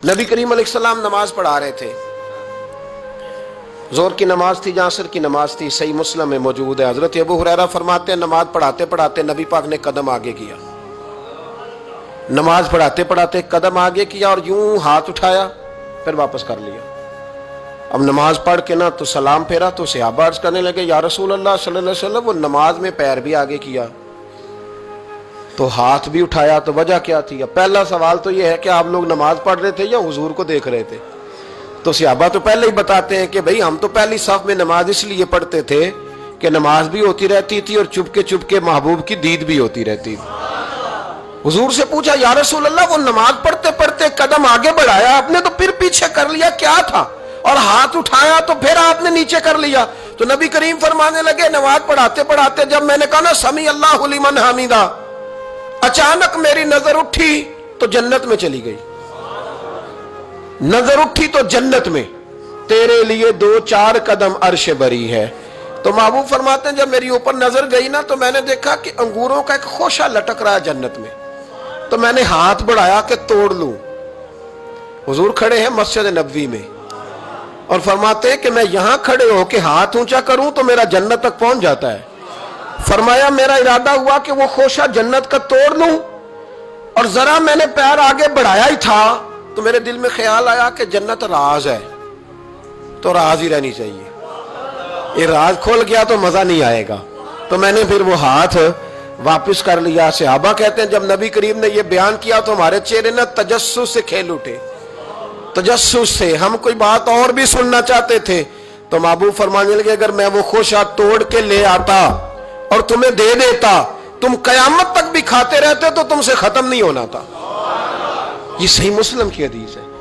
نبی کریم علیہ السلام نماز پڑھا رہے تھے، ظہر کی نماز تھی، عصر کی نماز تھی، صحیح مسلم میں موجود ہے۔ حضرت ابو ہریرہ فرماتے ہیں نماز پڑھاتے پڑھاتے نبی پاک نے قدم آگے کیا، نماز پڑھاتے پڑھاتے قدم آگے کیا اور یوں ہاتھ اٹھایا پھر واپس کر لیا۔ اب نماز پڑھ کے نا تو سلام پھیرا تو صحابہ عرض کرنے لگے یا رسول اللہ صلی اللہ علیہ وسلم وہ نماز میں پیر بھی آگے کیا تو ہاتھ بھی اٹھایا، تو وجہ کیا تھی؟ اب پہلا سوال تو یہ ہے کہ آپ لوگ نماز پڑھ رہے تھے یا حضور کو دیکھ رہے تھے؟ تو صحابہ تو پہلے ہی بتاتے ہیں کہ بھئی ہم تو پہلی صف میں نماز اس لیے پڑھتے تھے کہ نماز بھی ہوتی رہتی تھی اور چپ کے محبوب کی دید بھی ہوتی رہتی تھی۔ حضور سے پوچھا یا رسول اللہ وہ نماز پڑھتے پڑھتے قدم آگے بڑھایا آپ نے تو پھر پیچھے کر لیا، کیا تھا؟ اور ہاتھ اٹھایا تو پھر آپ نے نیچے کر لیا۔ تو نبی کریم فرمانے لگے نماز پڑھاتے پڑھاتے جب میں نے کہا نا سمی اللہ لمن حمیدہ، اچانک میری نظر اٹھی تو جنت میں چلی گئی، نظر اٹھی تو جنت میں، تیرے لیے 2-4 قدم عرش بری ہے۔ تو محبوب فرماتے ہیں جب میری اوپر نظر گئی نا تو میں نے دیکھا کہ انگوروں کا ایک خوشہ لٹک رہا ہے جنت میں، تو میں نے ہاتھ بڑھایا کہ توڑ لوں۔ حضور کھڑے ہیں مسجد نبوی میں اور فرماتے ہیں کہ میں یہاں کھڑے ہو کے ہاتھ اونچا کروں تو میرا جنت تک پہنچ جاتا ہے۔ فرمایا میرا ارادہ ہوا کہ وہ خوشہ جنت کا توڑ لوں اور ذرا میں نے پیر آگے بڑھایا ہی تھا تو میرے دل میں خیال آیا کہ جنت راز ہے تو راز ہی رہنی چاہیے، یہ راز کھول گیا تو مزہ نہیں آئے گا، تو میں نے پھر وہ ہاتھ واپس کر لیا۔ صحابہ کہتے ہیں جب نبی کریم نے یہ بیان کیا تو ہمارے چہرے نہ تجسس سے کھیل اٹھے، تجسس سے ہم کوئی بات اور بھی سننا چاہتے تھے۔ تو محبوب فرمانے لگے اگر میں وہ خوشہ توڑ کے لے آتا اور تمہیں دے دیتا تم قیامت تک بھی کھاتے رہتے تو تم سے ختم نہیں ہونا تھا۔ یہ صحیح مسلم کی حدیث ہے۔